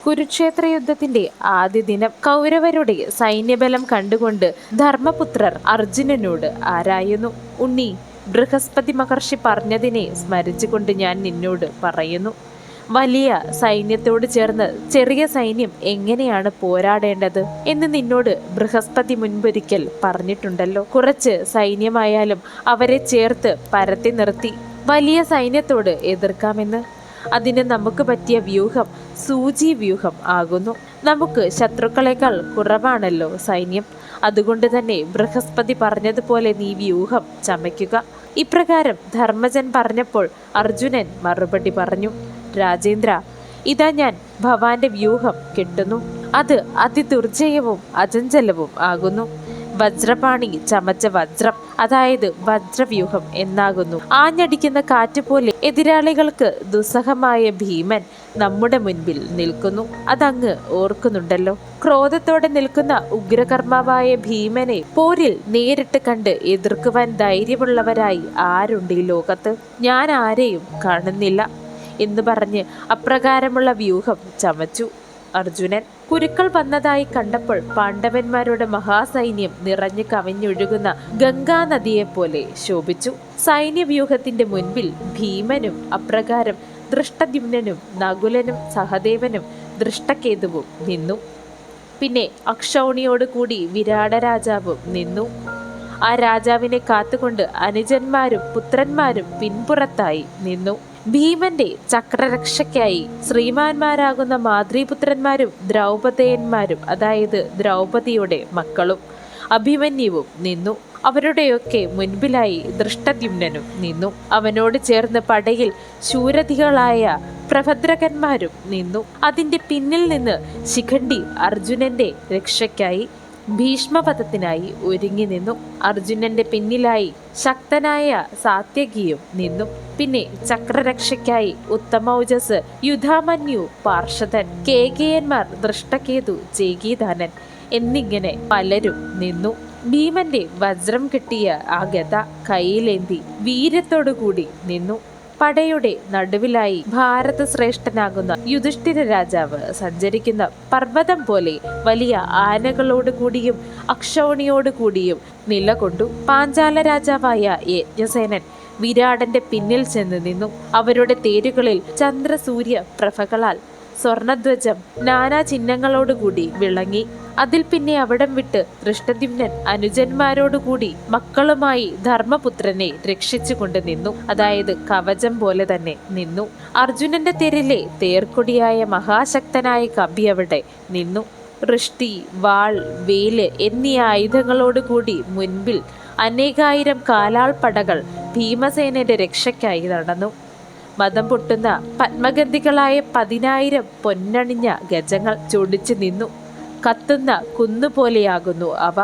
കുരുക്ഷേത്ര യുദ്ധത്തിന്റെ ആദ്യ ദിനം കൗരവരുടെ സൈന്യബലം കണ്ടുകൊണ്ട് ധർമ്മപുത്രർ അർജുനനോട് ആരായുന്നു. ഉണ്ണി, ബൃഹസ്പതി മഹർഷി പറഞ്ഞതിനെ സ്മരിച്ചുകൊണ്ട് ഞാൻ നിന്നോട് പറയുന്നു. വലിയ സൈന്യത്തോട് ചേർന്ന് ചെറിയ സൈന്യം എങ്ങനെയാണ് പോരാടേണ്ടത് എന്ന് നിന്നോട് ബൃഹസ്പതി മുൻപൊരിക്കൽ പറഞ്ഞിട്ടുണ്ടല്ലോ. കുറച്ച് സൈന്യമായാലും അവരെ ചേർത്ത് പരത്തി നിർത്തി വലിയ സൈന്യത്തോട് എതിർക്കാമെന്ന്. അതിന് നമുക്ക് പറ്റിയ വ്യൂഹം സൂചി വ്യൂഹം ആകുന്നു. നമുക്ക് ശത്രുക്കളെക്കാൾ കുറവാണല്ലോ സൈന്യം. അതുകൊണ്ട് തന്നെ ബൃഹസ്പതി പറഞ്ഞതുപോലെ നീ വ്യൂഹം ചമയ്ക്കുക. ഇപ്രകാരം ധർമ്മജൻ പറഞ്ഞപ്പോൾ അർജുനൻ മറുപടി പറഞ്ഞു. രാജേന്ദ്ര, ഇതാ ഞാൻ ഭവാന്റെ വ്യൂഹം കെട്ടുന്നു. അത് അതിദുർജയവും അചഞ്ചലവും ആകുന്നു. വജ്രപാണി ചമച്ച വജ്രം, അതായത് വജ്രവ്യൂഹം എന്നാകുന്നു. ആഞ്ഞടിക്കുന്ന കാറ്റുപോലെ എതിരാളികൾക്ക് ദുസ്സഹമായ ഭീമൻ നമ്മുടെ മുൻപിൽ നിൽക്കുന്നു. അതങ്ങ് ഓർക്കുന്നുണ്ടല്ലോ. ക്രോധത്തോടെ നിൽക്കുന്ന ഉഗ്രകർമാവായ ഭീമനെ പോരിൽ നേരിട്ട് കണ്ട് എതിർക്കുവാൻ ധൈര്യമുള്ളവരായി ആരുണ്ട് ഈ ലോകത്ത്? ഞാൻ ആരെയും കാണുന്നില്ല എന്ന് പറഞ്ഞ് അപ്രകാരമുള്ള വ്യൂഹം ചമച്ചു അർജുനൻ. കുരുക്കൾ വന്നതായി കണ്ടപ്പോൾ പാണ്ഡവന്മാരുടെ മഹാസൈന്യം നിറഞ്ഞു കവിഞ്ഞൊഴുകുന്ന ഗംഗാനദിയെപ്പോലെ ശോഭിച്ചു. സൈന്യവ്യൂഹത്തിന്റെ മുൻപിൽ ഭീമനും അപ്രകാരം ദൃഷ്ടദ്യുമ്നനും നകുലനും സഹദേവനും ദൃഷ്ടകേതുവും നിന്നു. പിന്നെ അക്ഷൗണിയോടുകൂടി വിരാട രാജാവും നിന്നു. ആ രാജാവിനെ കാത്തുകൊണ്ട് അനുജന്മാരും പുത്രന്മാരും പിൻപുറത്തായി നിന്നു. ഭീമന്റെ ചക്രരക്ഷയ്ക്കായി ശ്രീമാന്മാരാകുന്ന മാതൃപുത്രന്മാരും ദ്രൗപദേയന്മാരും, അതായത് ദ്രൗപദിയുടെ മക്കളും അഭിമന്യുവും നിന്നു. അവരുടെയൊക്കെ മുൻപിലായി ദൃഷ്ടദ്യുമ്നനും നിന്നു. അവനോട് ചേർന്ന് പടയിൽ ശൂരധികളായ പ്രഭദ്രകന്മാരും നിന്നു. അതിന്റെ പിന്നിൽ നിന്ന് ശിഖണ്ഡി അർജുനന്റെ രക്ഷയ്ക്കായി ഭീഷ്മപഥത്തിനായി ഒരുങ്ങി നിന്നു. അർജുനന്റെ പിന്നിലായി ശക്തനായ സാത്യകിയും നിന്നു. പിന്നെ ചക്രരക്ഷയ്ക്കായി ഉത്തമൗജസ് യുധാമന്യു പാർഷദൻ കേകയന്മാർ ദൃഷ്ടകേതു ചേകീദാനൻ എന്നിങ്ങനെ പലരും നിന്നു. ഭീമന്റെ വജ്രം കിട്ടിയ ആ ഗദ കയ്യിലേന്തി വീര്യത്തോടുകൂടി നിന്നു. പടയുടെ നടുവിലായി ഭാരത ശ്രേഷ്ഠനാകുന്ന യുധിഷ്ഠിര രാജാവ് സഞ്ചരിക്കുന്ന പർവ്വതം പോലെ വലിയ ആനകളോടുകൂടിയും അക്ഷൗണിയോടുകൂടിയും നിലകൊണ്ടു. പാഞ്ചാല രാജാവായ യജ്ഞസേനൻ വിരാടന്റെ പിന്നിൽ ചെന്ന് നിന്നു. അവരുടെ തേരുകളിൽ ചന്ദ്രസൂര്യ പ്രഭകളാൽ സ്വർണധ്വജം നാനാ ചിഹ്നങ്ങളോടുകൂടി വിളങ്ങി. അതിൽ പിന്നെ അവിടം വിട്ട് ദൃഷ്ടദ്യുമ്നൻ അനുജന്മാരോടുകൂടി മക്കളുമായി ധർമ്മപുത്രനെ രക്ഷിച്ചുകൊണ്ട് നിന്നു. അതായത് കവചം പോലെ തന്നെ നിന്നു. അർജുനന്റെ തേരിലെ തേർക്കൊടിയായ മഹാശക്തനായ കവി അവിടെ നിന്നു. വൃഷ്ടി, വാൾ, വേല് എന്നീ ആയുധങ്ങളോടുകൂടി മുൻപിൽ അനേകായിരം കാലാൾ പടകൾ ഭീമസേനന്റെ രക്ഷയ്ക്കായി നടന്നു. മതം പൊട്ടുന്ന പത്മഗന്ധികളായ 10,000 പൊന്നണിഞ്ഞ ഗജങ്ങൾ ചൊടിച്ചു നിന്നു. കത്തുന്ന കുന്നുപോലെയാകുന്നു അവ.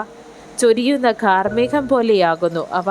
ചൊരിയുന്ന കാർമേഘം പോലെയാകുന്നു അവ.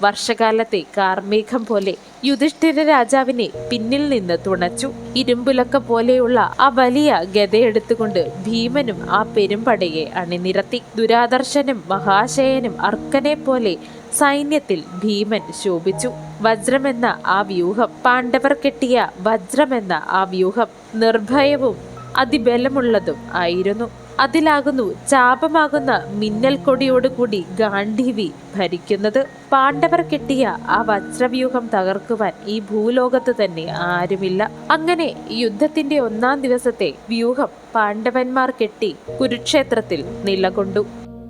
വർഷകാലത്തെ കാർമേഘം പോലെ യുധിഷ്ഠിര രാജാവിനെ പിന്നിൽ നിന്ന് തുണച്ചു. ഇരുമ്പുലക്ക പോലെയുള്ള ആ വലിയ ഗദയെടുത്തുകൊണ്ട് ഭീമനും ആ പെരുമ്പടയെ അണിനിരത്തി. ദുരാദർശനും മഹാശയനും അർക്കനെ പോലെ സൈന്യത്തിൽ ഭീമൻ ശോഭിച്ചു. വജ്രമെന്ന ആ വ്യൂഹം, പാണ്ഡവർ കെട്ടിയ വജ്രമെന്ന ആ വ്യൂഹം നിർഭയവും അതിബലമുള്ളതും ആയിരുന്നു. അതിലാകുന്നു ചാപമാകുന്ന മിന്നൽ കൊടിയോടുകൂടി ഗാന്ധീവി ഭരിക്കുന്നത്. പാണ്ഡവർ കെട്ടിയ ആ വജ്രവ്യൂഹം തകർക്കുവാൻ ഈ ഭൂലോകത്ത് തന്നെ ആരുമില്ല. അങ്ങനെ യുദ്ധത്തിന്റെ 1-ാം ദിവസത്തെ വ്യൂഹം പാണ്ഡവന്മാർ കെട്ടി കുരുക്ഷേത്രത്തിൽ നിലകൊണ്ടു.